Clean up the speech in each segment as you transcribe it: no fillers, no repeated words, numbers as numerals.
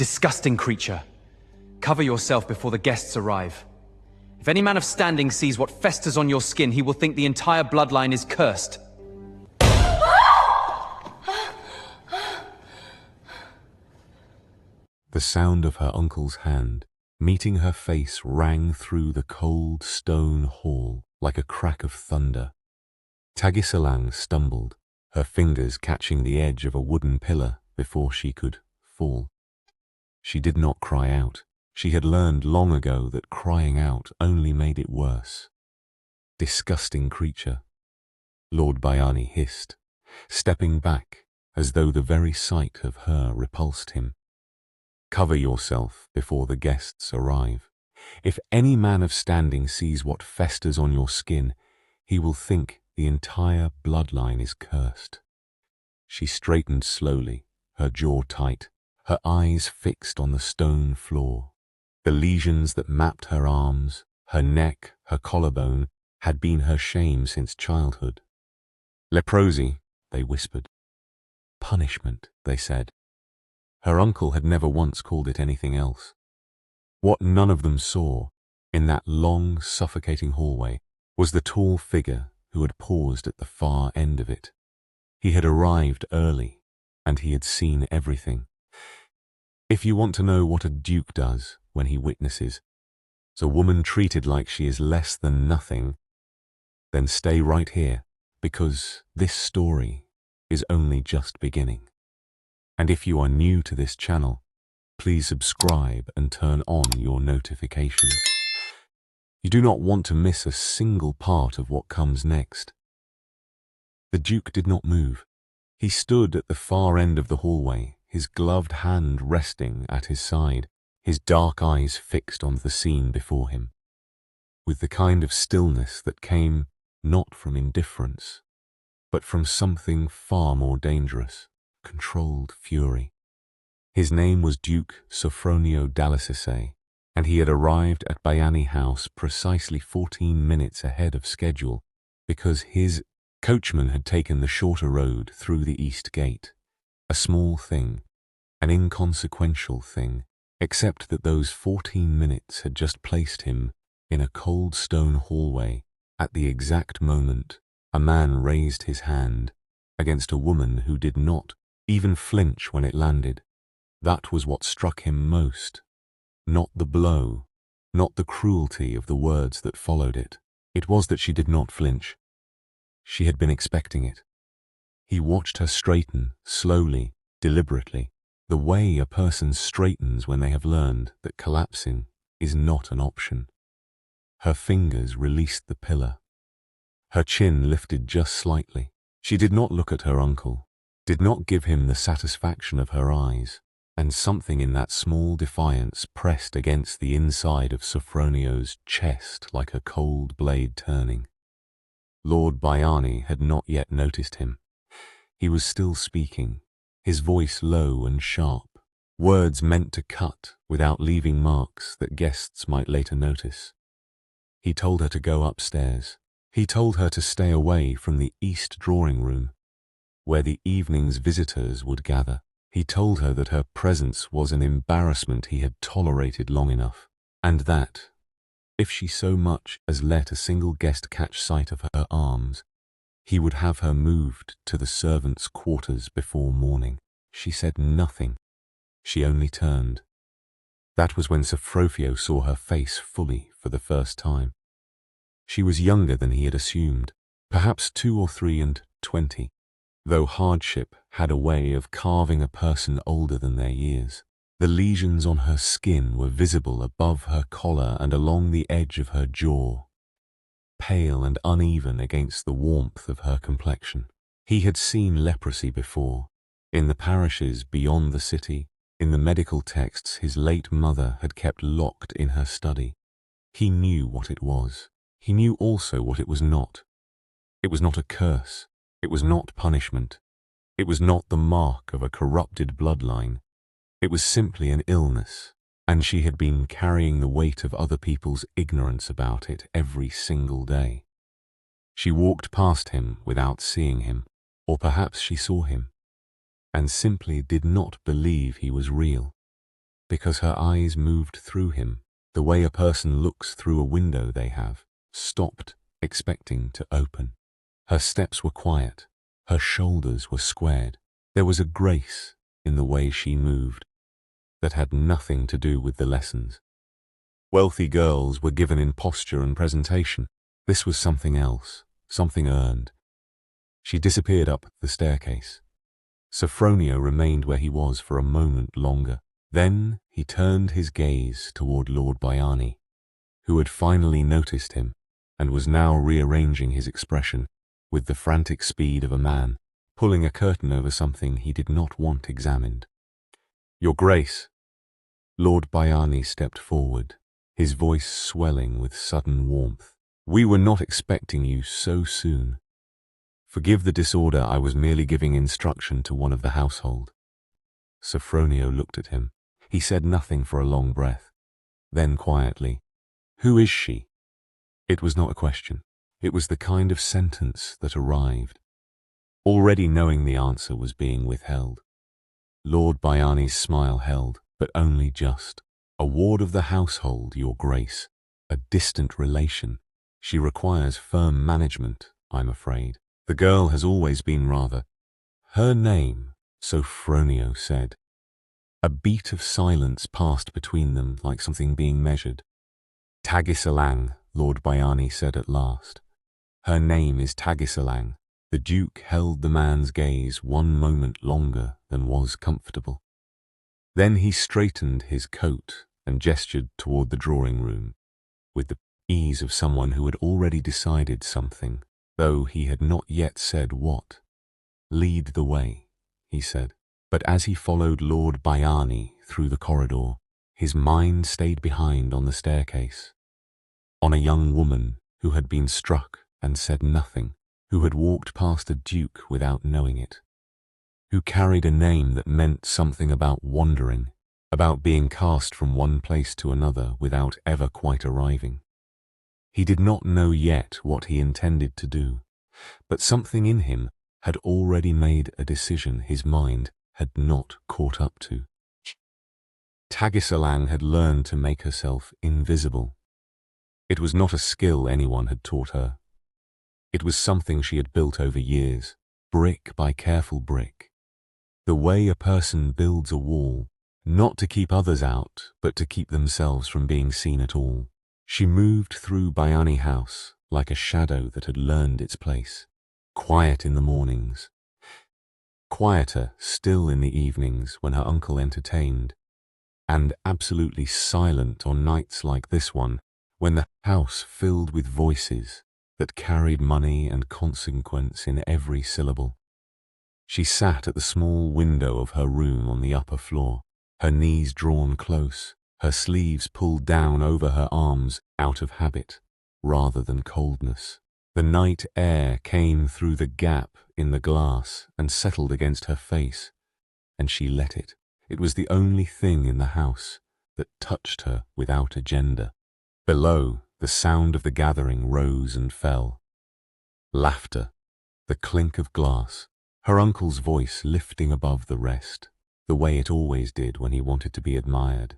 Disgusting creature. Cover yourself before the guests arrive. If any man of standing sees what festers on your skin, he will think the entire bloodline is cursed. The sound of her uncle's hand meeting her face rang through the cold stone hall like a crack of thunder. Tagisalang stumbled, her fingers catching the edge of a wooden pillar before she could fall. She did not cry out. She had learned long ago that crying out only made it worse. Disgusting creature, Lord Bayani hissed, stepping back as though the very sight of her repulsed him. Cover yourself before the guests arrive. If any man of standing sees what festers on your skin, he will think the entire bloodline is cursed. She straightened slowly, her jaw tight, her eyes fixed on the stone floor. The lesions that mapped her arms, her neck, her collarbone, had been her shame since childhood. Leprosy, they whispered. Punishment, they said. Her uncle had never once called it anything else. What none of them saw, in that long, suffocating hallway, was the tall figure who had paused at the far end of it. He had arrived early, and he had seen everything. If you want to know what a duke does when he witnesses a woman treated like she is less than nothing, then stay right here, because this story is only just beginning. And if you are new to this channel, please subscribe and turn on your notifications. You do not want to miss a single part of what comes next. The Duke did not move. He stood at the far end of the hallway, his gloved hand resting at his side, his dark eyes fixed on the scene before him, with the kind of stillness that came not from indifference, but from something far more dangerous, controlled fury. His name was Duke Sofronio Dalisay, and he had arrived at Bayani House precisely 14 minutes ahead of schedule because his coachman had taken the shorter road through the east gate. A small thing, an inconsequential thing, except that those 14 minutes had just placed him in a cold stone hallway at the exact moment a man raised his hand against a woman who did not even flinch when it landed. That was what struck him most. Not the blow, not the cruelty of the words that followed it. It was that she did not flinch. She had been expecting it. He watched her straighten, slowly, deliberately, the way a person straightens when they have learned that collapsing is not an option. Her fingers released the pillar. Her chin lifted just slightly. She did not look at her uncle, did not give him the satisfaction of her eyes, and something in that small defiance pressed against the inside of Sofronio's chest like a cold blade turning. Lord Bayani had not yet noticed him. He was still speaking, his voice low and sharp, words meant to cut without leaving marks that guests might later notice. He told her to go upstairs. He told her to stay away from the east drawing room, where the evening's visitors would gather. He told her that her presence was an embarrassment he had tolerated long enough, and that, if she so much as let a single guest catch sight of her arms, he would have her moved to the servants' quarters before morning. She said nothing. She only turned. That was when Sofronio saw her face fully for the first time. She was younger than he had assumed, perhaps 2 or 3 and 20, though hardship had a way of carving a person older than their years. The lesions on her skin were visible above her collar and along the edge of her jaw, pale and uneven against the warmth of her complexion. He had seen leprosy before, in the parishes beyond the city, in the medical texts his late mother had kept locked in her study. He knew what it was. He knew also what it was not. It was not a curse. It was not punishment. It was not the mark of a corrupted bloodline. It was simply an illness, and she had been carrying the weight of other people's ignorance about it every single day. She walked past him without seeing him, or perhaps she saw him, and simply did not believe he was real. because her eyes moved through him, the way a person looks through a window they have stopped expecting to open. Her steps were quiet, her shoulders were squared. There was a grace in the way she moved that had nothing to do with the lessons. Wealthy girls were given in posture and presentation. This was something else, something earned. She disappeared up the staircase. Sofronio remained where he was for a moment longer. Then he turned his gaze toward Lord Bayani, who had finally noticed him and was now rearranging his expression with the frantic speed of a man pulling a curtain over something he did not want examined. "Your Grace." Lord Bayani stepped forward, his voice swelling with sudden warmth. "We were not expecting you so soon. Forgive the disorder, I was merely giving instruction to one of the household." Sofronio looked at him. He said nothing for a long breath. Then quietly, "Who is she?" It was not a question. It was the kind of sentence that arrived. Already knowing the answer was being withheld. Lord Bayani's smile held, but only just. "A ward of the household, Your Grace. A distant relation. She requires firm management, I'm afraid. The girl has always been rather—" "Her name," Sofronio said. A beat of silence passed between them like something being measured. "Tagisalang," Lord Bayani said at last. "Her name is Tagisalang." The Duke held the man's gaze one moment longer than was comfortable. Then he straightened his coat and gestured toward the drawing room, with the ease of someone who had already decided something, though he had not yet said what. "Lead the way," he said. But as he followed Lord Bayani through the corridor, his mind stayed behind on the staircase, on a young woman who had been struck and said nothing, who had walked past a duke without knowing it, who carried a name that meant something about wandering, about being cast from one place to another without ever quite arriving. He did not know yet what he intended to do, but something in him had already made a decision his mind had not caught up to. Tagisalang had learned to make herself invisible. It was not a skill anyone had taught her. It was something she had built over years, brick by careful brick. The way a person builds a wall, not to keep others out, but to keep themselves from being seen at all. She moved through Bayani House like a shadow that had learned its place, quiet in the mornings, quieter still in the evenings when her uncle entertained, and absolutely silent on nights like this one, when the house filled with voices that carried money and consequence in every syllable. She sat at the small window of her room on the upper floor, her knees drawn close, her sleeves pulled down over her arms out of habit, rather than coldness. The night air came through the gap in the glass and settled against her face, and she let it. It was the only thing in the house that touched her without agenda. Below, the sound of the gathering rose and fell. Laughter, the clink of glass, her uncle's voice lifting above the rest, the way it always did when he wanted to be admired.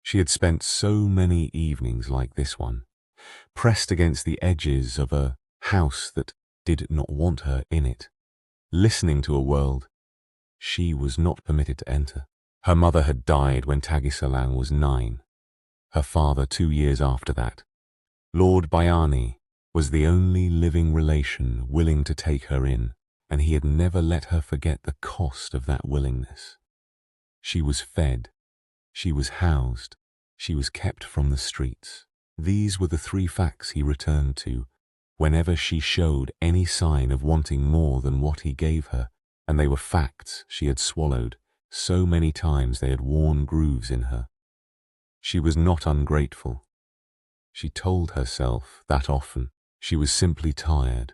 She had spent so many evenings like this one, pressed against the edges of a house that did not want her in it, listening to a world she was not permitted to enter. Her mother had died when Tagisalang was 9, her father 2 years after that. Lord Bayani was the only living relation willing to take her in, and he had never let her forget the cost of that willingness. She was fed, she was housed, she was kept from the streets. These were the 3 facts he returned to whenever she showed any sign of wanting more than what he gave her, and they were facts she had swallowed so many times they had worn grooves in her. She was not ungrateful. She told herself that often. She was simply tired.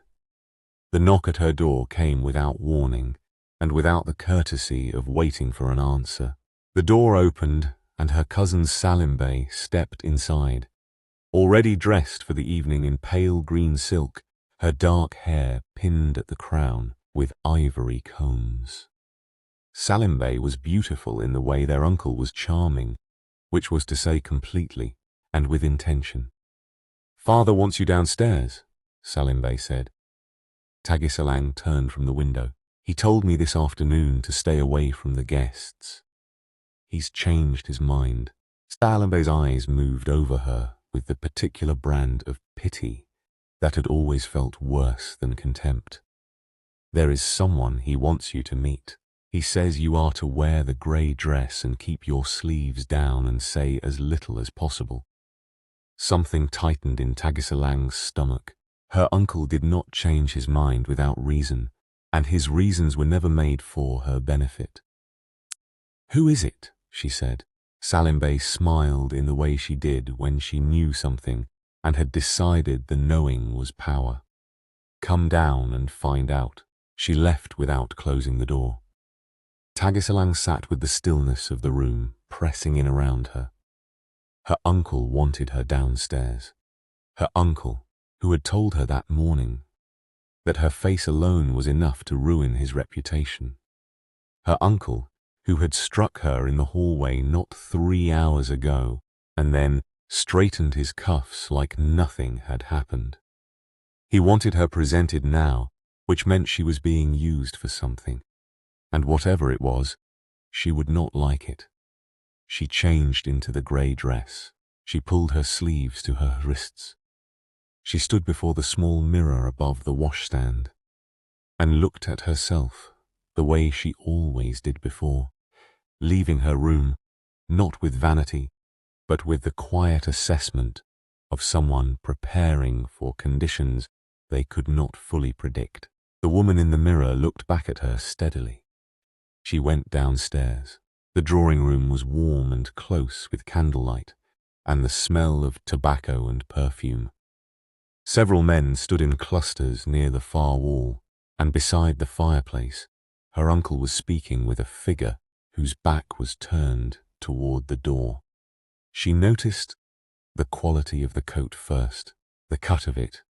The knock at her door came without warning and without the courtesy of waiting for an answer. The door opened and her cousin Salim Bey stepped inside, already dressed for the evening in pale green silk, her dark hair pinned at the crown with ivory combs. Salim Bey was beautiful in the way their uncle was charming, which was to say completely, and with intention. "Father wants you downstairs," Salim Bey said. Tagisalang turned from the window. "He told me this afternoon to stay away from the guests. He's changed his mind." Salim Bey's eyes moved over her with the particular brand of pity that had always felt worse than contempt. "There is someone he wants you to meet. He says you are to wear the grey dress and keep your sleeves down and say as little as possible." Something tightened in Tagisalang's stomach. Her uncle did not change his mind without reason, and his reasons were never made for her benefit. "Who is it?" she said. Salim Bey smiled in the way she did when she knew something and had decided the knowing was power. "Come down and find out." She left without closing the door. Tagisalang sat with the stillness of the room pressing in around her. Her uncle wanted her downstairs. Her uncle, who had told her that morning that her face alone was enough to ruin his reputation. Her uncle, who had struck her in the hallway not 3 hours ago and then straightened his cuffs like nothing had happened. He wanted her presented now, which meant she was being used for something. And whatever it was, she would not like it. She changed into the grey dress. She pulled her sleeves to her wrists. She stood before the small mirror above the washstand and looked at herself the way she always did before, leaving her room not with vanity, but with the quiet assessment of someone preparing for conditions they could not fully predict. The woman in the mirror looked back at her steadily. She went downstairs. The drawing room was warm and close with candlelight and the smell of tobacco and perfume. Several men stood in clusters near the far wall, and beside the fireplace, her uncle was speaking with a figure whose back was turned toward the door. She noticed the quality of the coat first, the cut of it,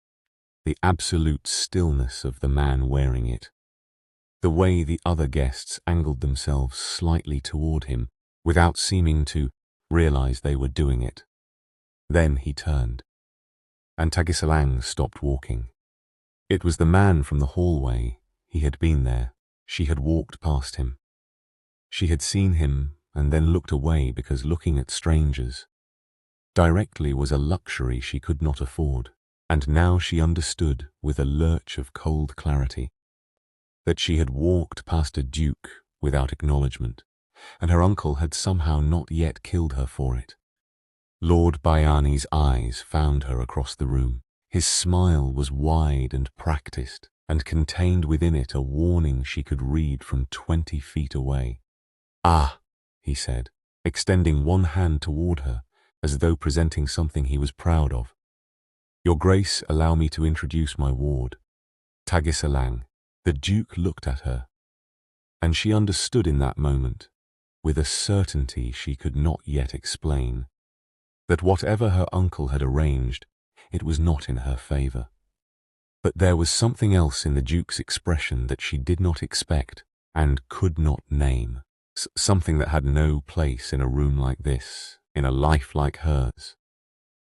the absolute stillness of the man wearing it, the way the other guests angled themselves slightly toward him without seeming to realize they were doing it. Then he turned, and Tagisalang stopped walking. It was the man from the hallway. He had been there. She had walked past him. She had seen him and then looked away because looking at strangers directly was a luxury she could not afford. And now she understood with a lurch of cold clarity that she had walked past a duke without acknowledgement, and her uncle had somehow not yet killed her for it. Lord Bayani's eyes found her across the room. His smile was wide and practiced, and contained within it a warning she could read from 20 feet away. "Ah," he said, extending one hand toward her, as though presenting something he was proud of. "Your Grace, allow me to introduce my ward, Tagisalang." The Duke looked at her, and she understood in that moment, with a certainty she could not yet explain, that whatever her uncle had arranged, it was not in her favor. But there was something else in the Duke's expression that she did not expect and could not name, something that had no place in a room like this, in a life like hers.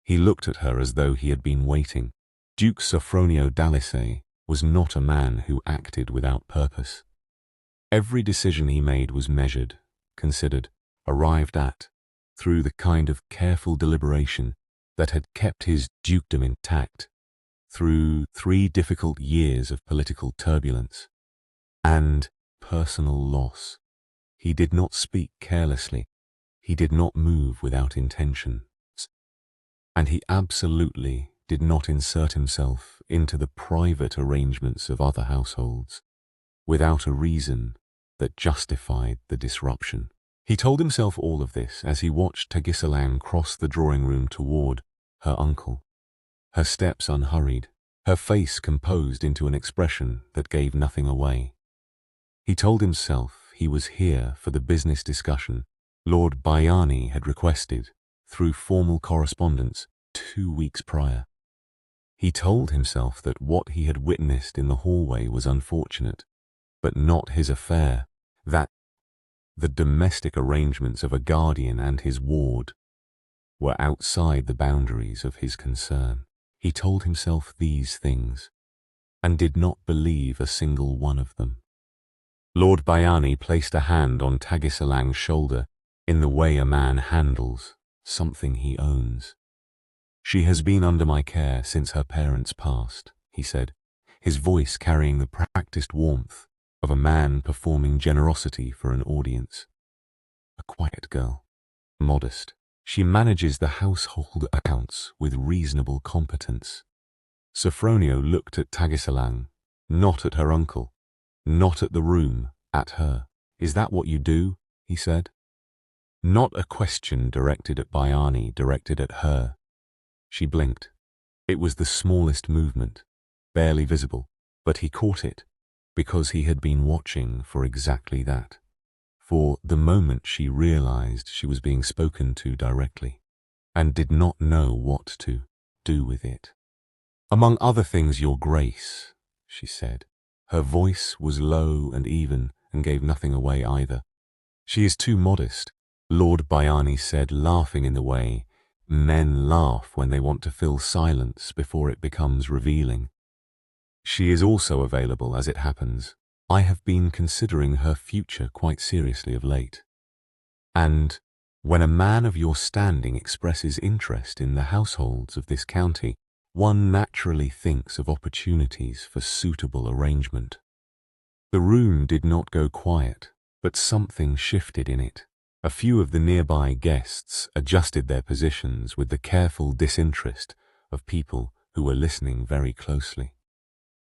He looked at her as though he had been waiting. Duke Sofronio Dalisay was not a man who acted without purpose. Every decision he made was measured, considered, arrived at, through the kind of careful deliberation that had kept his dukedom intact through 3 difficult years of political turbulence and personal loss. He did not speak carelessly. He did not move without intention. And he absolutely did not insert himself into the private arrangements of other households without a reason that justified the disruption. He told himself all of this as he watched Tagisalang cross the drawing room toward her uncle, her steps unhurried, her face composed into an expression that gave nothing away. He told himself he was here for the business discussion Lord Bayani had requested through formal correspondence 2 weeks prior. He told himself that what he had witnessed in the hallway was unfortunate, but not his affair, that The domestic arrangements of a guardian and his ward were outside the boundaries of his concern. He told himself these things, and did not believe a single one of them. Lord Bayani placed a hand on Tagisalang's shoulder in the way a man handles something he owns. "She has been under my care since her parents passed," he said, his voice carrying the practiced warmth of a man performing generosity for an audience. "A quiet girl, modest. She manages the household accounts with reasonable competence." Sofronio looked at Tagisalang, not at her uncle, not at the room, at her. "Is that what you do?" he said. Not a question directed at Bayani, directed at her. She blinked. It was the smallest movement, barely visible, but he caught it, because he had been watching for exactly that. For the moment she realized she was being spoken to directly, and did not know what to do with it. "Among other things, Your Grace," she said. Her voice was low and even, and gave nothing away either. "She is too modest," Lord Bayani said, laughing in the way men laugh when they want to fill silence before it becomes revealing. "She is also available, as it happens. I have been considering her future quite seriously of late. And when a man of your standing expresses interest in the households of this county, one naturally thinks of opportunities for suitable arrangement." The room did not go quiet, but something shifted in it. A few of the nearby guests adjusted their positions with the careful disinterest of people who were listening very closely.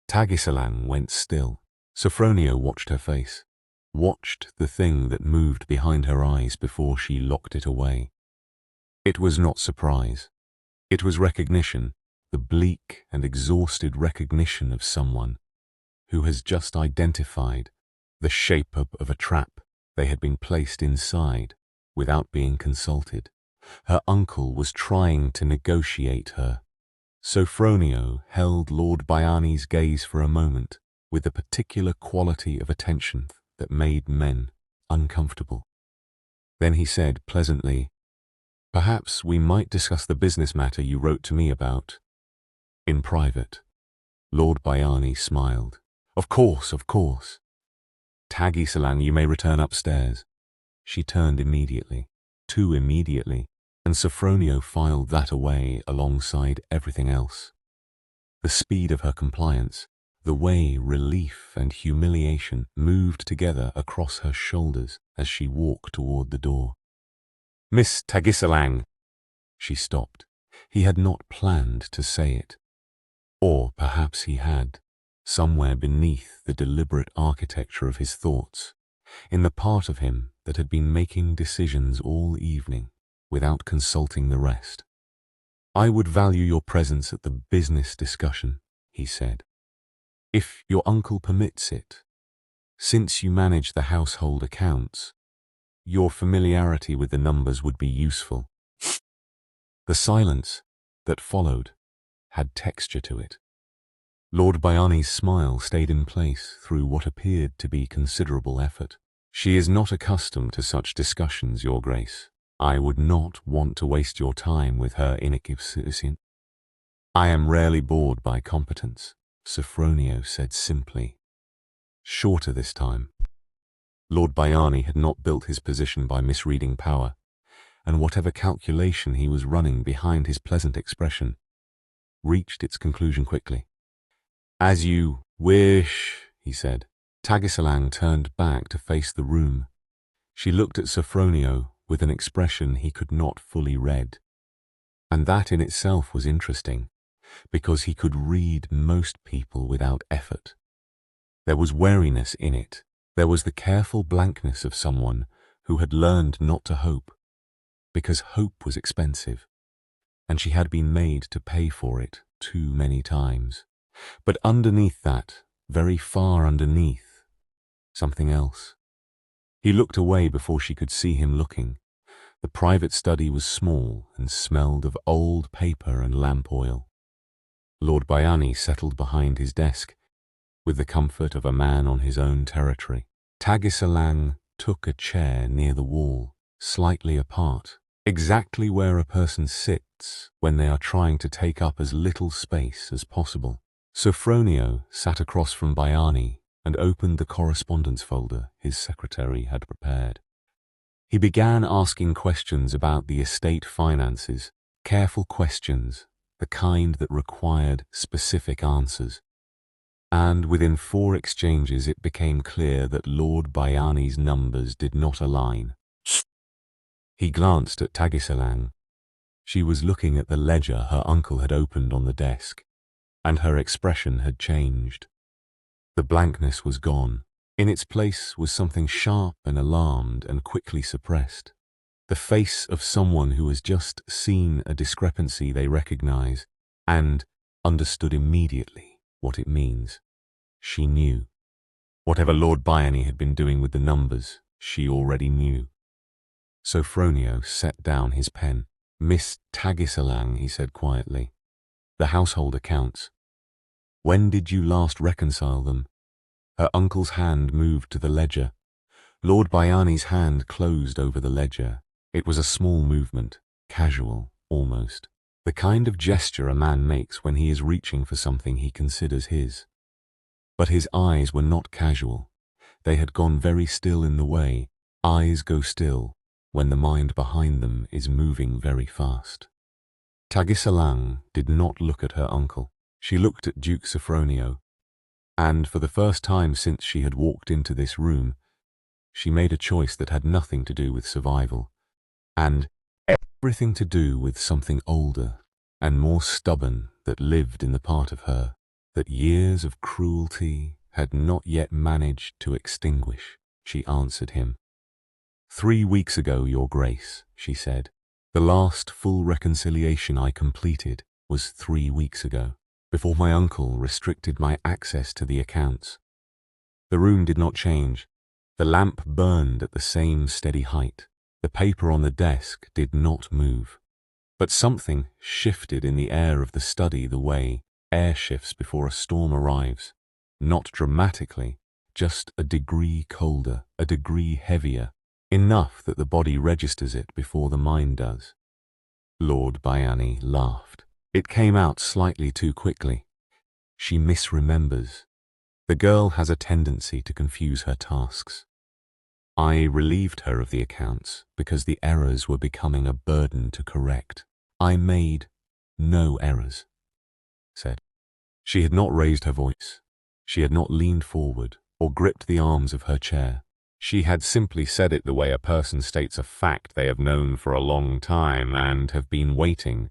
Tagisalang went still. Sofronio watched her face, watched the thing that moved behind her eyes before she locked it away. It was not surprise. It was recognition, the bleak and exhausted recognition of someone who has just identified the shape of a trap they had been placed inside without being consulted. Her uncle was trying to negotiate her. Sofronio held Lord Bayani's gaze for a moment with the particular quality of attention that made men uncomfortable. Then he said pleasantly, "Perhaps we might discuss the business matter you wrote to me about in private." Lord Bayani smiled. Of course. "Tagisalang, you may return upstairs." She turned immediately, too immediately, and Sofronio filed that away alongside everything else. The speed of her compliance, the way relief and humiliation moved together across her shoulders as she walked toward the door. "Miss Tagisalang." She stopped. He had not planned to say it. Or perhaps he had. Somewhere beneath the deliberate architecture of his thoughts, in the part of him that had been making decisions all evening without consulting the rest. "I would value your presence at the business discussion," he said, "if your uncle permits it. Since you manage the household accounts, your familiarity with the numbers would be useful." The silence that followed had texture to it. Lord Bayani's smile stayed in place through what appeared to be considerable effort. "She is not accustomed to such discussions, Your Grace. I would not want to waste your time with her inexcusation." "I am rarely bored by competence," Sofronio said simply. Shorter this time. Lord Bayani had not built his position by misreading power, and whatever calculation he was running behind his pleasant expression reached its conclusion quickly. "As you wish," he said. Tagisalang turned back to face the room. She looked at Sofronio with an expression he could not fully read. And that in itself was interesting, because he could read most people without effort. There was wariness in it. There was the careful blankness of someone who had learned not to hope, because hope was expensive, and she had been made to pay for it too many times. But underneath that, very far underneath, something else. He looked away before she could see him looking. The private study was small and smelled of old paper and lamp oil. Lord Bayani settled behind his desk, with the comfort of a man on his own territory. Tagisalang took a chair near the wall, slightly apart, exactly where a person sits when they are trying to take up as little space as possible. Sofronio sat across from Bayani and opened the correspondence folder his secretary had prepared. He began asking questions about the estate finances, careful questions, the kind that required specific answers. And within 4 exchanges it became clear that Lord Bayani's numbers did not align. He glanced at Tagisalang. She was looking at the ledger her uncle had opened on the desk, and her expression had changed. The blankness was gone. In its place was something sharp and alarmed and quickly suppressed. The face of someone who has just seen a discrepancy they recognize and understood immediately what it means. She knew. Whatever Lord Bayani had been doing with the numbers, she already knew. Sofronio set down his pen. "Miss Tagisalang," he said quietly. "The household accounts. When did you last reconcile them?" Her uncle's hand moved to the ledger. Lord Bayani's hand closed over the ledger. It was a small movement, casual, almost. The kind of gesture a man makes when he is reaching for something he considers his. But his eyes were not casual. They had gone very still in the way eyes go still when the mind behind them is moving very fast. Tagisalang did not look at her uncle. She looked at Duke Sofronio, and for the first time since she had walked into this room, she made a choice that had nothing to do with survival, and everything to do with something older and more stubborn that lived in the part of her that years of cruelty had not yet managed to extinguish. She answered him. "3 weeks ago, Your Grace," she said. "The last full reconciliation I completed was 3 weeks ago, before my uncle restricted my access to the accounts." The room did not change. The lamp burned at the same steady height. The paper on the desk did not move. But something shifted in the air of the study the way air shifts before a storm arrives. Not dramatically, just a degree colder, a degree heavier, enough that the body registers it before the mind does. Lord Bayani laughed. It came out slightly too quickly. She misremembers. The girl has a tendency to confuse her tasks. I relieved her of the accounts because the errors were becoming a burden to correct. I made no errors, said. She had not raised her voice. She had not leaned forward or gripped the arms of her chair. She had simply said it the way a person states a fact they have known for a long time and have been waiting,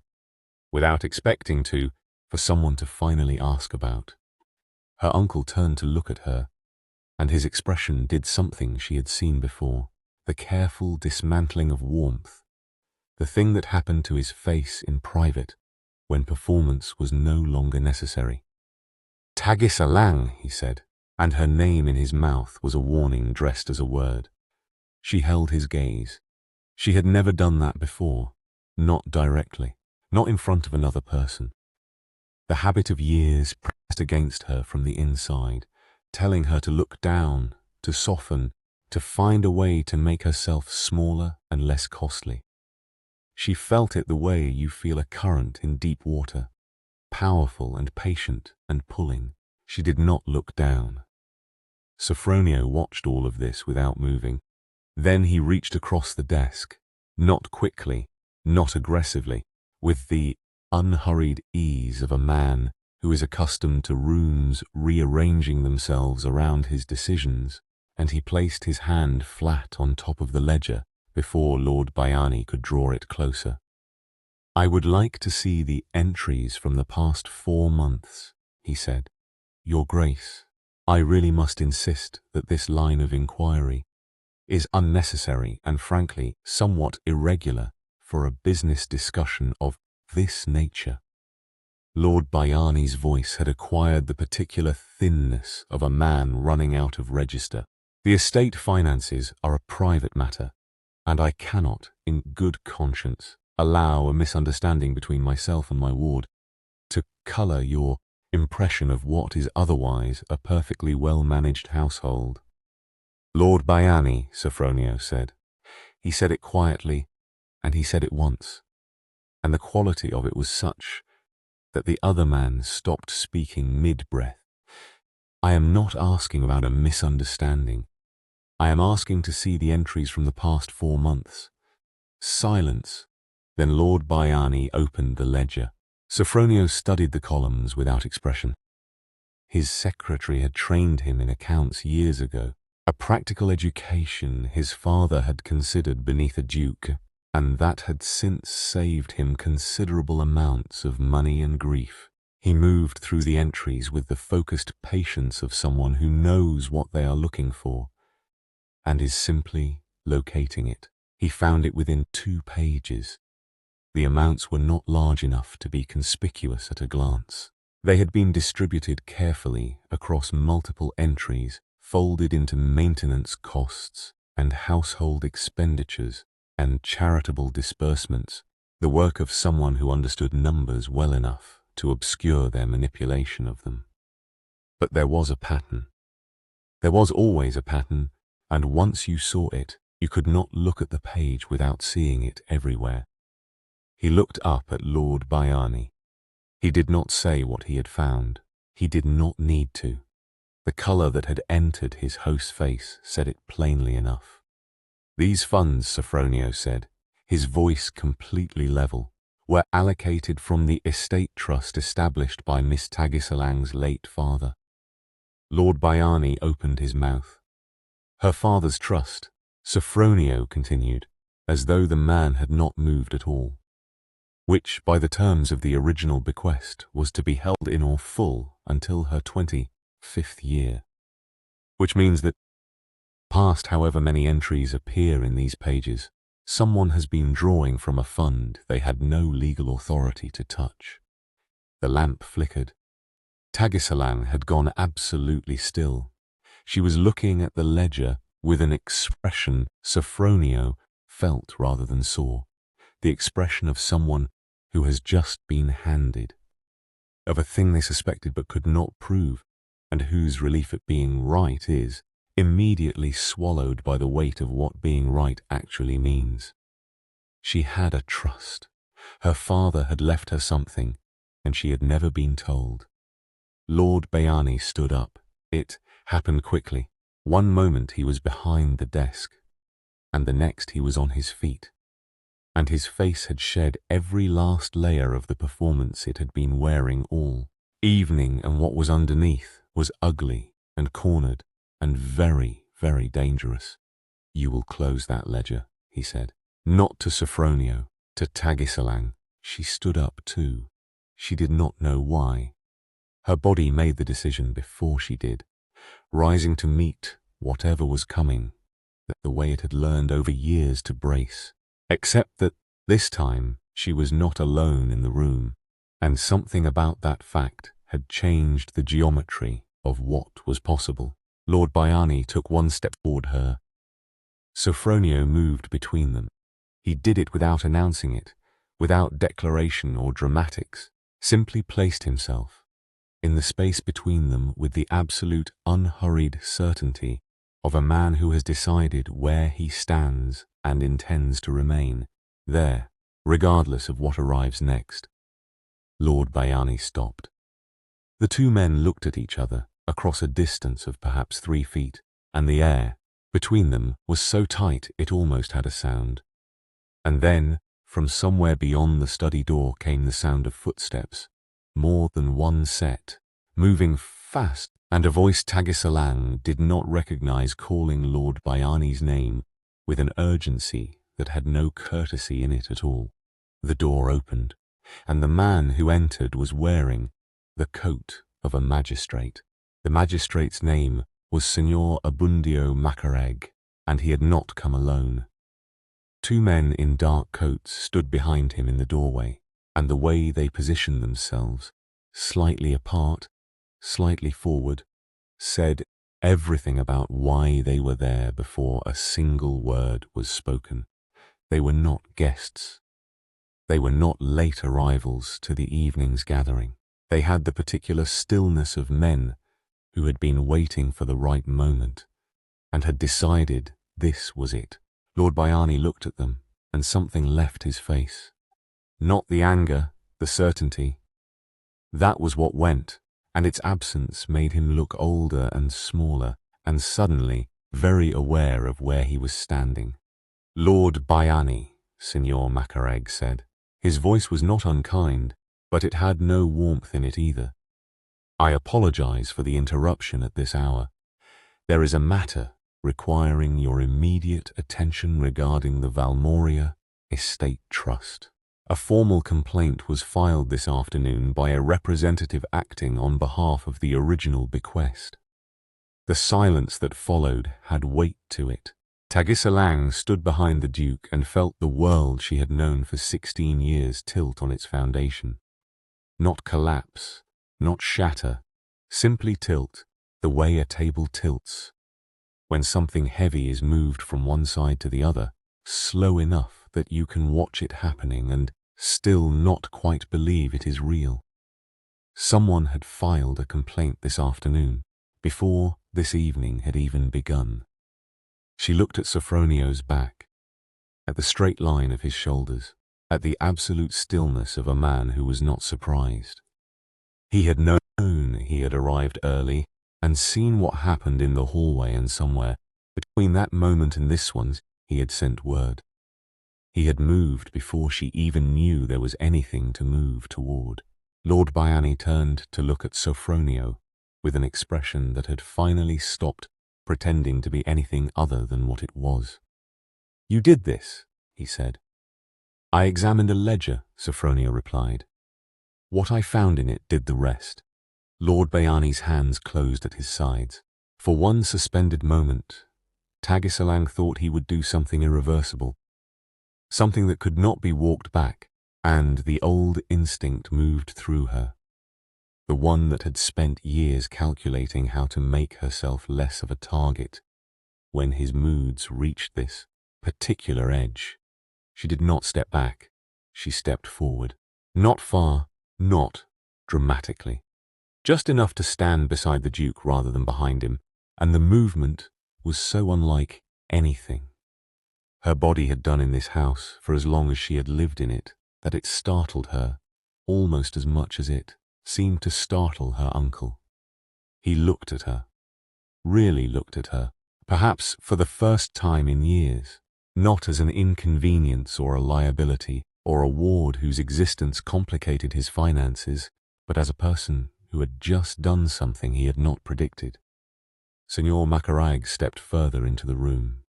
without expecting for someone to finally ask about. Her uncle turned to look at her, and his expression did something she had seen before, the careful dismantling of warmth, the thing that happened to his face in private when performance was no longer necessary. "Tagisalang," he said, and her name in his mouth was a warning dressed as a word. She held his gaze. She had never done that before, not directly, not in front of another person. The habit of years pressed against her from the inside, telling her to look down, to soften, to find a way to make herself smaller and less costly. She felt it the way you feel a current in deep water, powerful and patient and pulling. She did not look down. Sofronio watched all of this without moving. Then he reached across the desk, not quickly, not aggressively, with the unhurried ease of a man who is accustomed to rooms rearranging themselves around his decisions, and he placed his hand flat on top of the ledger before Lord Bayani could draw it closer. "I would like to see the entries from the past 4 months, he said. "Your Grace, I really must insist that this line of inquiry is unnecessary and frankly somewhat irregular for a business discussion of this nature." Lord Bayani's voice had acquired the particular thinness of a man running out of register. "The estate finances are a private matter, and I cannot, in good conscience, allow a misunderstanding between myself and my ward to colour your impression of what is otherwise a perfectly well-managed household." Lord Bayani, Sofronio said. He said it quietly, and he said it once, and the quality of it was such that the other man stopped speaking mid-breath. I am not asking about a misunderstanding. I am asking to see the entries from the past 4 months. Silence. Then Lord Bayani opened the ledger. Sofronio studied the columns without expression. His secretary had trained him in accounts years ago, a practical education his father had considered beneath a duke, and that had since saved him considerable amounts of money and grief. He moved through the entries with the focused patience of someone who knows what they are looking for, and is simply locating it. He found it within 2 pages. The amounts were not large enough to be conspicuous at a glance. They had been distributed carefully across multiple entries, folded into maintenance costs and household expenditures and charitable disbursements, the work of someone who understood numbers well enough to obscure their manipulation of them. But there was a pattern. There was always a pattern, and once you saw it, you could not look at the page without seeing it everywhere. He looked up at Lord Bayani. He did not say what he had found. He did not need to. The colour that had entered his host's face said it plainly enough. These funds, Sofronio said, his voice completely level, were allocated from the estate trust established by Miss Tagisalang's late father. Lord Bayani opened his mouth. Her father's trust, Sofronio continued, as though the man had not moved at all, which, by the terms of the original bequest, was to be held in or full until her 25th year, which means that, past however many entries appear in these pages, someone has been drawing from a fund they had no legal authority to touch. The lamp flickered. Tagisalang had gone absolutely still. She was looking at the ledger with an expression Sofronio felt rather than saw, the expression of someone who has just been handed, of a thing they suspected but could not prove, and whose relief at being right is immediately swallowed by the weight of what being right actually means. She had a trust. Her father had left her something, and she had never been told. Lord Bayani stood up. It happened quickly. One moment he was behind the desk, and the next he was on his feet, and his face had shed every last layer of the performance it had been wearing all evening, and what was underneath was ugly and cornered and very, very dangerous. You will close that ledger, he said. Not to Sofronio, to Tagisalang. She stood up too. She did not know why. Her body made the decision before she did, rising to meet whatever was coming, the way it had learned over years to brace. Except that this time she was not alone in the room, and something about that fact had changed the geometry of what was possible. Lord Bayani took one step toward her. Sofronio moved between them. He did it without announcing it, without declaration or dramatics, simply placed himself in the space between them with the absolute unhurried certainty of a man who has decided where he stands and intends to remain, there, regardless of what arrives next. Lord Bayani stopped. The 2 men looked at each other across a distance of perhaps 3 feet, and the air between them was so tight it almost had a sound. And then, from somewhere beyond the study door came the sound of footsteps, more than one set, moving fast, and a voice Tagisalang did not recognize calling Lord Bayani's name with an urgency that had no courtesy in it at all. The door opened, and the man who entered was wearing the coat of a magistrate. The magistrate's name was Signor Abundio Macareg, and he had not come alone. 2 men in dark coats stood behind him in the doorway, and the way they positioned themselves, slightly apart, slightly forward, said everything about why they were there before a single word was spoken. They were not guests. They were not late arrivals to the evening's gathering. They had the particular stillness of men who had been waiting for the right moment, and had decided this was it. Lord Baiani looked at them, and something left his face. Not the anger, the certainty. That was what went, and its absence made him look older and smaller, and suddenly very aware of where he was standing. Lord Baiani, Signor Macareg said. His voice was not unkind, but it had no warmth in it either. I apologize for the interruption at this hour. There is a matter requiring your immediate attention regarding the Valmoria Estate Trust. A formal complaint was filed this afternoon by a representative acting on behalf of the original bequest. The silence that followed had weight to it. Tagisalang stood behind the Duke and felt the world she had known for 16 years tilt on its foundation. Not collapse, not shatter, simply tilt, the way a table tilts. When something heavy is moved from one side to the other, slow enough that you can watch it happening and still not quite believe it is real. Someone had filed a complaint this afternoon, before this evening had even begun. She looked at Sofronio's back, at the straight line of his shoulders, at the absolute stillness of a man who was not surprised. He had known he had arrived early and seen what happened in the hallway, and somewhere between that moment and this one he had sent word. He had moved before she even knew there was anything to move toward. Lord Baiani turned to look at Sofronio with an expression that had finally stopped pretending to be anything other than what it was. You did this, he said. I examined a ledger, Sofronio replied. What I found in it did the rest. Lord Baiani's hands closed at his sides. For one suspended moment, Tagisalang thought he would do something irreversible, something that could not be walked back, and the old instinct moved through her, the one that had spent years calculating how to make herself less of a target. When his moods reached this particular edge, she did not step back, she stepped forward. Not far, not dramatically. Just enough to stand beside the Duke rather than behind him, and the movement was so unlike anything her body had done in this house for as long as she had lived in it that it startled her almost as much as it seemed to startle her uncle. He looked at her, really looked at her, perhaps for the first time in years, not as an inconvenience or a liability or a ward whose existence complicated his finances, but as a person who had just done something he had not predicted. Signor Macarag stepped further into the room.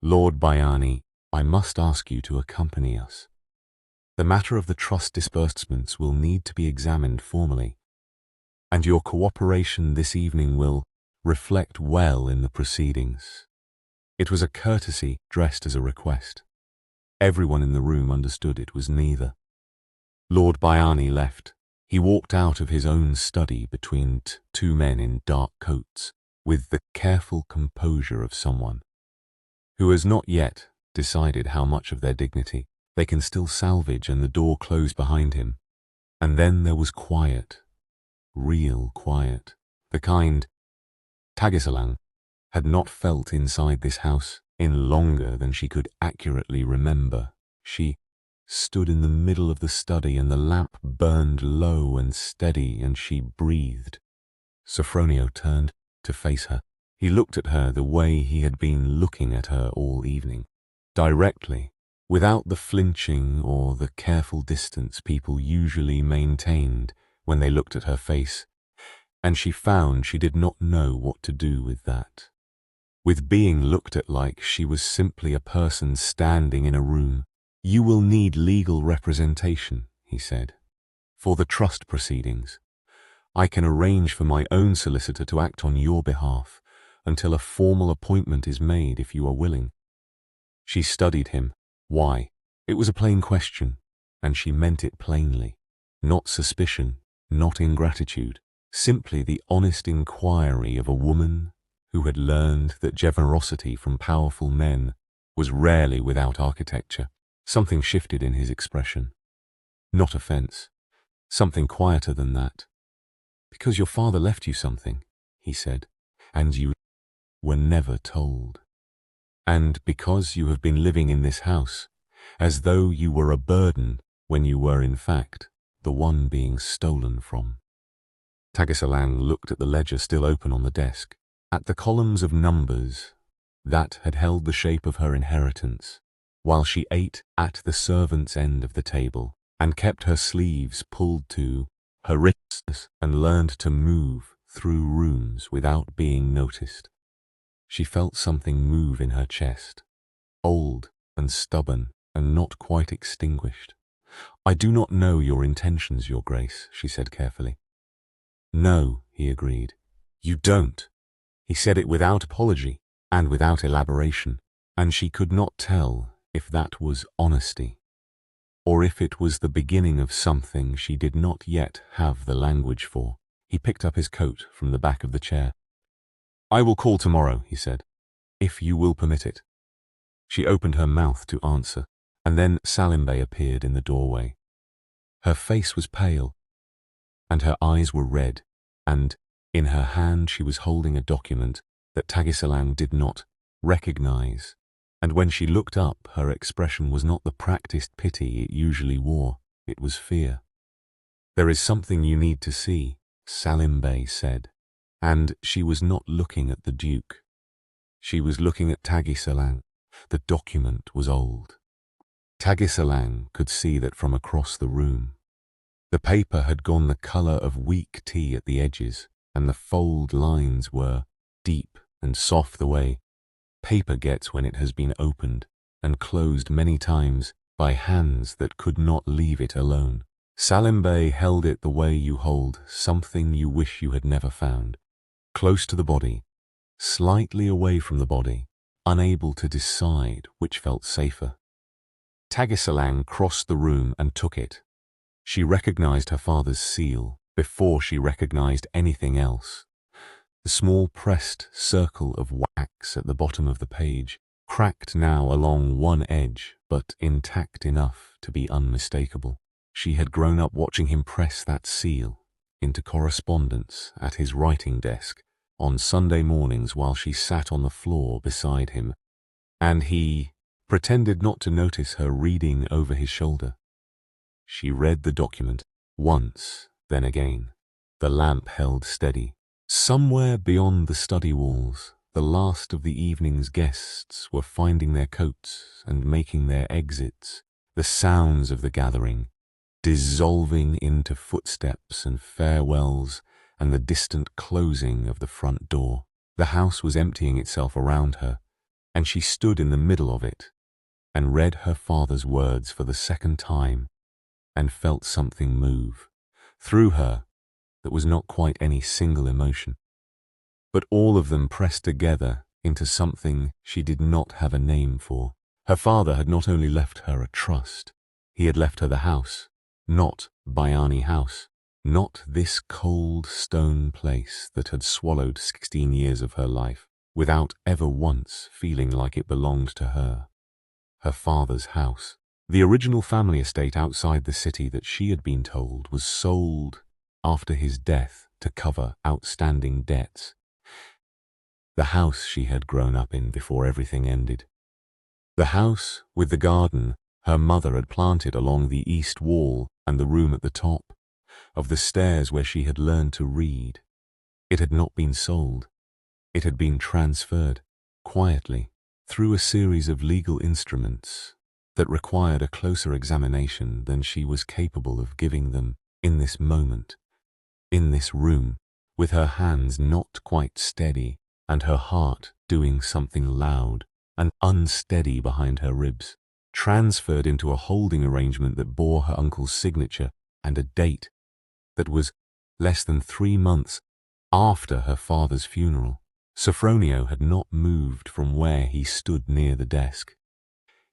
Lord Baiani, I must ask you to accompany us. The matter of the trust disbursements will need to be examined formally, and your cooperation this evening will reflect well in the proceedings. It was a courtesy dressed as a request. Everyone in the room understood it was neither. Lord Baiani left. He walked out of his own study between two men in dark coats, with the careful composure of someone who has not yet decided how much of their dignity they can still salvage, and the door closed behind him. And then there was quiet, real quiet, the kind Tagisalang had not felt inside this house in longer than she could accurately remember. She stood in the middle of the study, and the lamp burned low and steady, and she breathed. Sofronio turned to face her. He looked at her the way he had been looking at her all evening, directly, without the flinching or the careful distance people usually maintained when they looked at her face, and she found she did not know what to do with that. With being looked at like she was simply a person standing in a room. You will need legal representation, he said, for the trust proceedings. I can arrange for my own solicitor to act on your behalf until a formal appointment is made if you are willing. She studied him. Why? It was a plain question, and she meant it plainly. Not suspicion, not ingratitude, simply the honest inquiry of a woman who had learned that generosity from powerful men was rarely without architecture. Something shifted in his expression. Not offense. Something quieter than that. Because your father left you something, he said, and you were never told. And because you have been living in this house, as though you were a burden when you were in fact the one being stolen from. Tagisalang looked at the ledger still open on the desk, at the columns of numbers that had held the shape of her inheritance, while she ate at the servant's end of the table and kept her sleeves pulled to her wrists and learned to move through rooms without being noticed. She felt something move in her chest, old and stubborn and not quite extinguished. "I do not know your intentions, Your Grace," she said carefully. "No," he agreed. "You don't." He said it without apology and without elaboration, and she could not tell if that was honesty, or if it was the beginning of something she did not yet have the language for. He picked up his coat from the back of the chair. "I will call tomorrow," he said, "if you will permit it." She opened her mouth to answer, and then Salimbe appeared in the doorway. Her face was pale, and her eyes were red, and in her hand she was holding a document that Tagisalang did not recognize, and when she looked up her expression was not the practiced pity it usually wore, it was fear. "There is something you need to see," Salimbe said, and she was not looking at the Duke. She was looking at Tagisalang. The document was old. Tagisalang could see that from across the room. The paper had gone the color of weak tea at the edges, and the fold lines were deep and soft the way paper gets when it has been opened and closed many times by hands that could not leave it alone. Salimbe held it the way you hold something you wish you had never found, close to the body, slightly away from the body, unable to decide which felt safer. Tagisalang crossed the room and took it. She recognized her father's seal before she recognized anything else. The small pressed circle of wax at the bottom of the page, cracked now along one edge, but intact enough to be unmistakable. She had grown up watching him press that seal into correspondence at his writing desk on Sunday mornings while she sat on the floor beside him, and he pretended not to notice her reading over his shoulder. She read the document once, then again. The lamp held steady. Somewhere beyond the study walls, the last of the evening's guests were finding their coats and making their exits, the sounds of the gathering dissolving into footsteps and farewells and the distant closing of the front door. The house was emptying itself around her, and she stood in the middle of it and read her father's words for the second time and felt something move through her that was not quite any single emotion, but all of them pressed together into something she did not have a name for. Her father had not only left her a trust, he had left her the house, not Bayani House, not this cold stone place that had swallowed 16 years of her life without ever once feeling like it belonged to her. Her father's house, the original family estate outside the city that she had been told was sold after his death to cover outstanding debts. The house she had grown up in before everything ended. The house with the garden her mother had planted along the east wall and the room at the top of the stairs where she had learned to read. It had not been sold. It had been transferred, quietly, through a series of legal instruments that required a closer examination than she was capable of giving them in this moment, in this room, with her hands not quite steady and her heart doing something loud and unsteady behind her ribs, transferred into a holding arrangement that bore her uncle's signature and a date that was less than 3 months after her father's funeral. Sofronio had not moved from where he stood near the desk.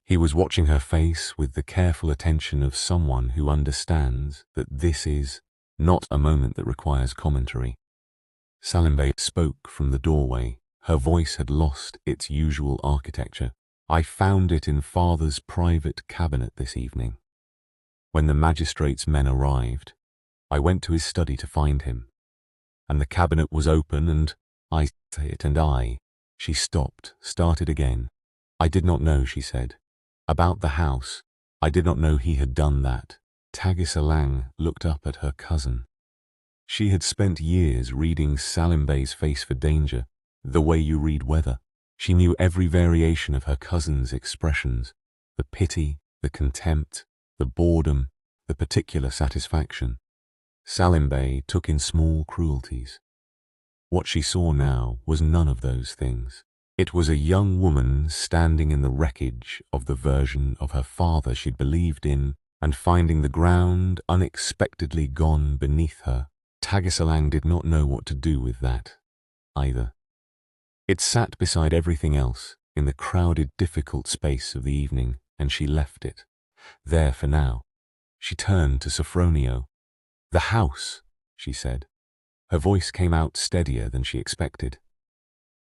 He was watching her face with the careful attention of someone who understands that this is not a moment that requires commentary. Salimbe spoke from the doorway. Her voice had lost its usual architecture. "I found it in Father's private cabinet this evening. When the magistrate's men arrived, I went to his study to find him, and the cabinet was open and I saw it and I." She stopped, started again. I did not know, she said. About the house. I did not know he had done that. Tagisalang looked up at her cousin. She had spent years reading Salimbe's face for danger, the way you read weather. She knew every variation of her cousin's expressions, the pity, the contempt, the boredom, the particular satisfaction. Salimbe took in small cruelties. What she saw now was none of those things. It was a young woman standing in the wreckage of the version of her father she'd believed in and finding the ground unexpectedly gone beneath her. Tagisalang did not know what to do with that, either. It sat beside everything else in the crowded, difficult space of the evening, and she left it. There for now. She turned to Sofronio. "The house," she said. Her voice came out steadier than she expected.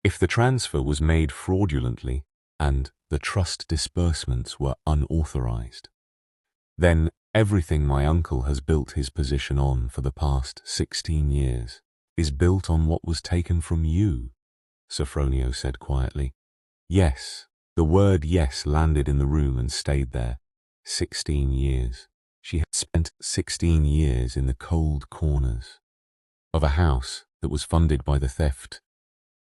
"If the transfer was made fraudulently and the trust disbursements were unauthorized, then everything my uncle has built his position on for the past 16 years is built on what was taken from you," Sofronio said quietly. Yes, the word yes landed in the room and stayed there. 16 years. She had spent 16 years in the cold corners of a house that was funded by the theft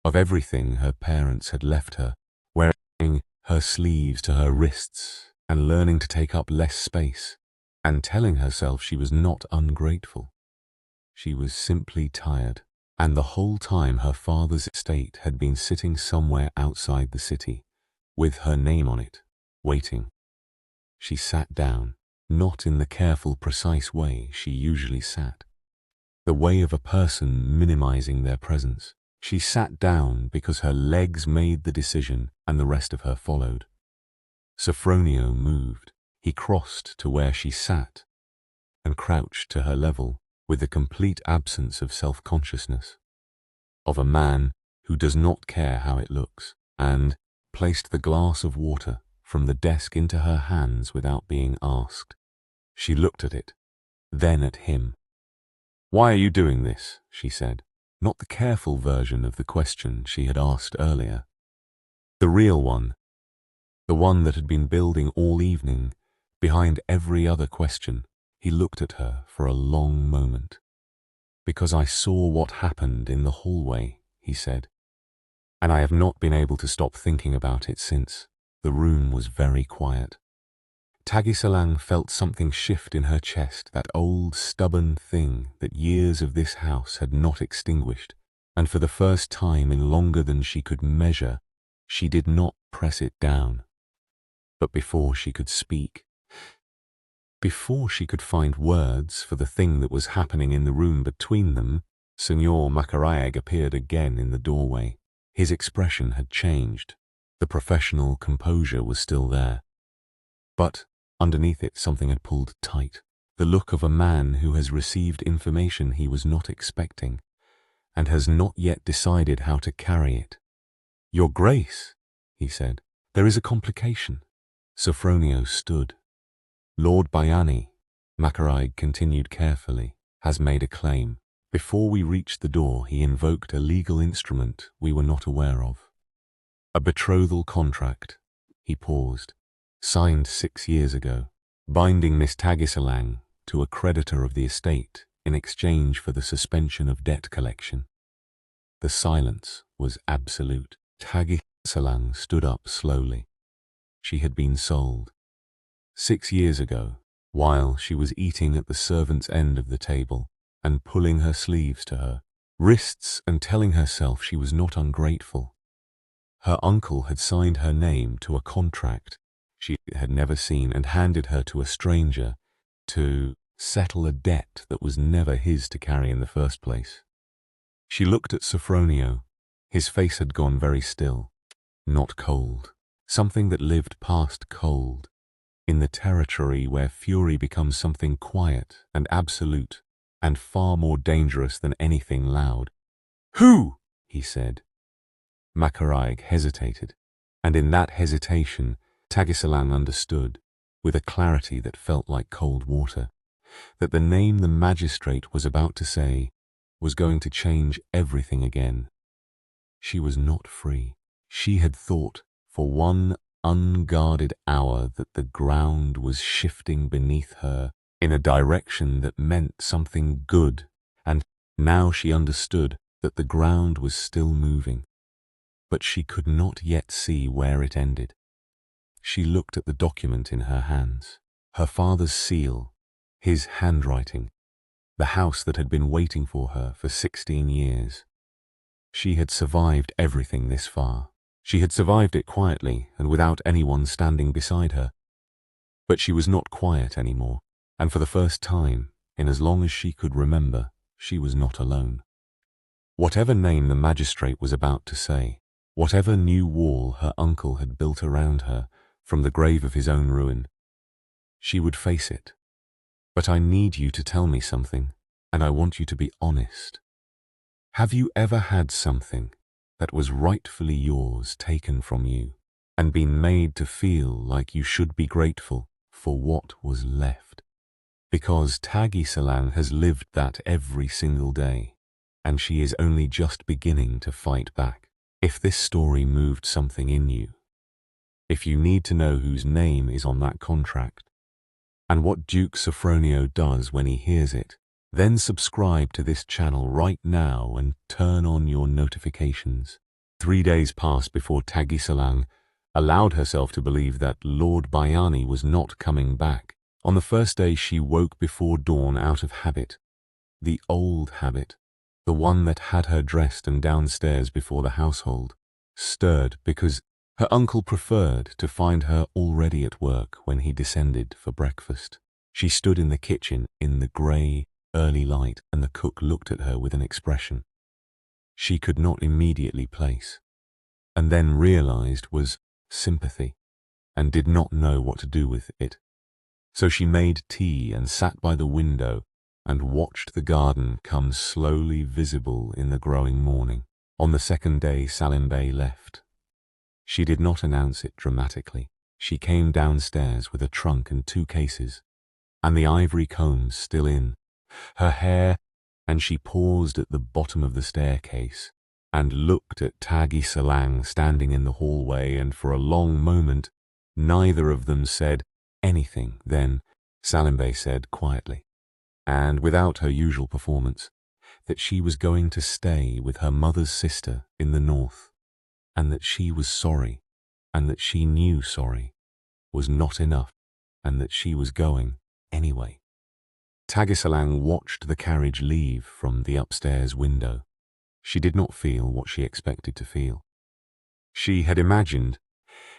of everything her parents had left her, wearing her sleeves to her wrists and learning to take up less space, and telling herself she was not ungrateful. She was simply tired, and the whole time her father's estate had been sitting somewhere outside the city, with her name on it, waiting. She sat down, not in the careful, precise way she usually sat, the way of a person minimizing their presence. She sat down because her legs made the decision and the rest of her followed. Sofronio moved. He crossed to where she sat and crouched to her level with the complete absence of self-consciousness, of a man who does not care how it looks, and placed the glass of water from the desk into her hands without being asked. She looked at it, then at him. "Why are you doing this?" she said. Not the careful version of the question she had asked earlier. The real one. The one that had been building all evening, behind every other question. He looked at her for a long moment. "Because I saw what happened in the hallway," he said. "And I have not been able to stop thinking about it since." The room was very quiet. Tagisalang felt something shift in her chest, that old, stubborn thing that years of this house had not extinguished, and for the first time in longer than she could measure, she did not press it down. But before she could speak, before she could find words for the thing that was happening in the room between them, Senor Makarayag appeared again in the doorway. His expression had changed. The professional composure was still there. But underneath it, something had pulled tight. The look of a man who has received information he was not expecting and has not yet decided how to carry it. "Your Grace," he said, "there is a complication." Sofronio stood. "Lord Bayani," Makarayag continued carefully, "has made a claim. Before we reached the door, he invoked a legal instrument we were not aware of. A betrothal contract." He paused. "Signed 6 years ago, binding Miss Tagisalang to a creditor of the estate in exchange for the suspension of debt collection." The silence was absolute. Tagisalang stood up slowly. She had been sold. 6 years ago, while she was eating at the servant's end of the table and pulling her sleeves to her wrists and telling herself she was not ungrateful. Her uncle had signed her name to a contract she had never seen and handed her to a stranger to settle a debt that was never his to carry in the first place. She looked at Sofronio. His face had gone very still, not cold, something that lived past cold, in the territory where fury becomes something quiet and absolute and far more dangerous than anything loud. "Who?" he said. Makarayag hesitated, and in that hesitation Tagisalang understood, with a clarity that felt like cold water, that the name the magistrate was about to say was going to change everything again. She was not free. She had thought for one unguarded hour that the ground was shifting beneath her in a direction that meant something good, and now she understood that the ground was still moving, but she could not yet see where it ended. She looked at the document in her hands, her father's seal, his handwriting, the house that had been waiting for her for 16 years. She had survived everything this far. She had survived it quietly and without anyone standing beside her. But she was not quiet anymore, and for the first time, in as long as she could remember, she was not alone. Whatever name the magistrate was about to say, whatever new wall her uncle had built around her from the grave of his own ruin, she would face it. But I need you to tell me something, and I want you to be honest. Have you ever had something that was rightfully yours taken from you and been made to feel like you should be grateful for what was left? Because Tagisalang has lived that every single day, and she is only just beginning to fight back. If this story moved something in you, if you need to know whose name is on that contract, and what Duke Sofronio does when he hears it, then subscribe to this channel right now and turn on your notifications. 3 days passed before Tagisalang allowed herself to believe that Lord Bayani was not coming back. On the first day she woke before dawn out of habit, the old habit, the one that had her dressed and downstairs before the household, stirred because her uncle preferred to find her already at work when he descended for breakfast. She stood in the kitchen in the grey, early light, and the cook looked at her with an expression she could not immediately place, and then realized was sympathy, and did not know what to do with it. So she made tea and sat by the window and watched the garden come slowly visible in the growing morning. On the second day Salimbe left. She did not announce it dramatically. She came downstairs with a trunk and 2 cases, and the ivory combs still in her hair, and she paused at the bottom of the staircase and looked at Tagisalang standing in the hallway, and for a long moment neither of them said anything. Then Salimbe said quietly, and without her usual performance, that she was going to stay with her mother's sister in the north, and that she was sorry, and that she knew sorry was not enough, and that she was going anyway. Tagisalang watched the carriage leave from the upstairs window. She did not feel what she expected to feel. She had imagined,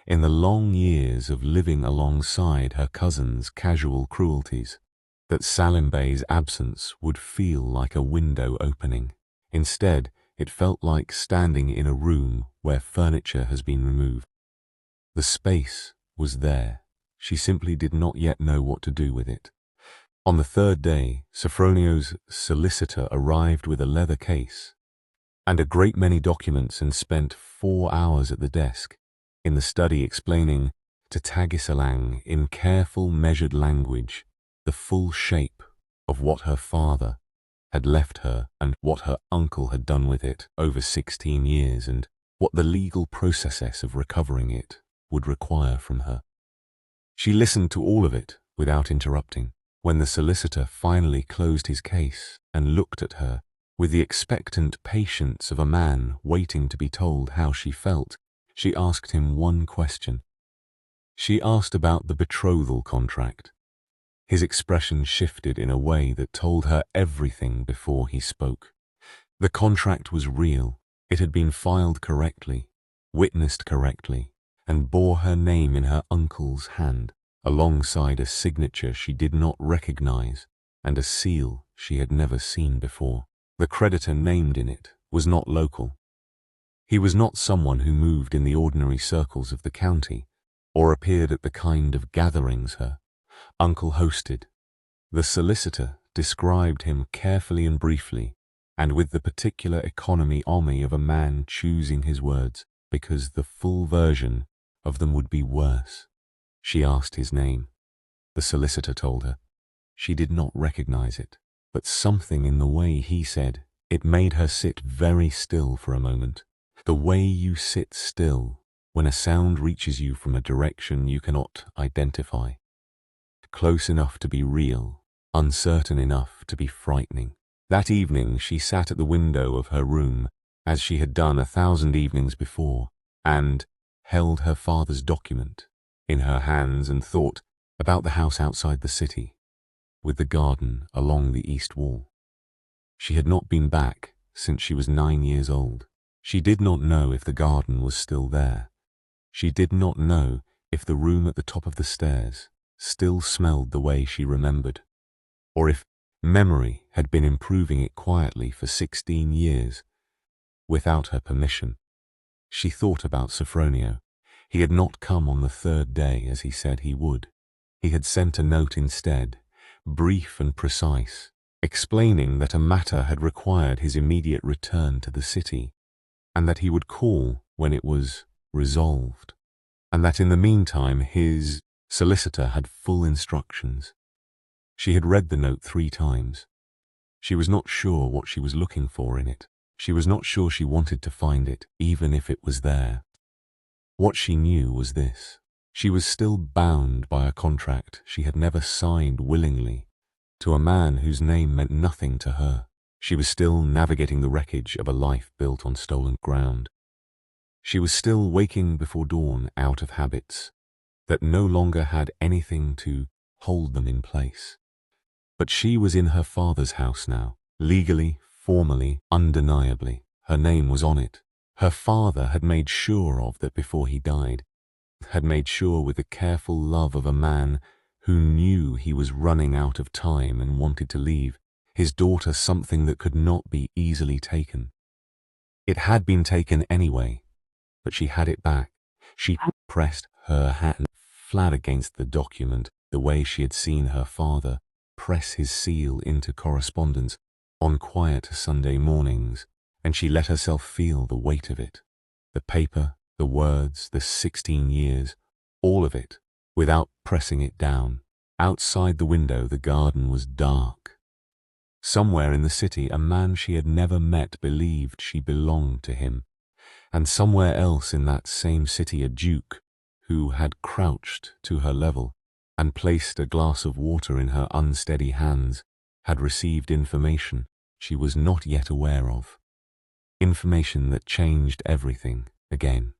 in the long years of living alongside her cousin's casual cruelties, that Salimbe's absence would feel like a window opening. Instead, it felt like standing in a room where furniture has been removed. The space was there. She simply did not yet know what to do with it. On the third day, Sofronio's solicitor arrived with a leather case and a great many documents, and spent 4 hours at the desk in the study explaining to Tagisalang in careful, measured language the full shape of what her father had left her and what her uncle had done with it over 16 years, and what the legal process of recovering it would require from her. She listened to all of it without interrupting. When the solicitor finally closed his case and looked at her with the expectant patience of a man waiting to be told how she felt, she asked him one question. She asked about the betrothal contract. His expression shifted in a way that told her everything before he spoke. The contract was real. It had been filed correctly, witnessed correctly, and bore her name in her uncle's hand, alongside a signature she did not recognize and a seal she had never seen before. The creditor named in it was not local. He was not someone who moved in the ordinary circles of the county or appeared at the kind of gatherings her uncle hosted. The solicitor described him carefully and briefly, and with the particular economy of a man choosing his words, because the full version of them would be worse. She asked his name. The solicitor told her. She did not recognize it, but something in the way he said it made her sit very still for a moment. The way you sit still when a sound reaches you from a direction you cannot identify. Close enough to be real, uncertain enough to be frightening. That evening she sat at the window of her room, as she had done 1,000 evenings before, and held her father's document in her hands and thought about the house outside the city, with the garden along the east wall. She had not been back since she was 9 years old. She did not know if the garden was still there. She did not know if the room at the top of the stairs still smelled the way she remembered, or if memory had been improving it quietly for 16 years, without her permission. She thought about Sofronio. He had not come on the 3rd day as he said he would. He had sent a note instead, brief and precise, explaining that a matter had required his immediate return to the city, and that he would call when it was resolved, and that in the meantime his solicitor had full instructions. She had read the note 3 times. She was not sure what she was looking for in it. She was not sure she wanted to find it, even if it was there. What she knew was this: she was still bound by a contract she had never signed willingly to a man whose name meant nothing to her. She was still navigating the wreckage of a life built on stolen ground. She was still waking before dawn out of habits that no longer had anything to hold them in place. But she was in her father's house now, legally, formally, undeniably. Her name was on it. Her father had made sure of that before he died, had made sure with the careful love of a man who knew he was running out of time and wanted to leave his daughter something that could not be easily taken. It had been taken anyway, but she had it back. She pressed her hand flat against the document the way she had seen her father press his seal into correspondence on quiet Sunday mornings, and she let herself feel the weight of it. The paper, the words, the 16 years, all of it, without pressing it down. Outside the window the garden was dark. Somewhere in the city a man she had never met believed she belonged to him, and somewhere else in that same city a duke who had crouched to her level and placed a glass of water in her unsteady hands had received information she was not yet aware of. Information that changed everything again.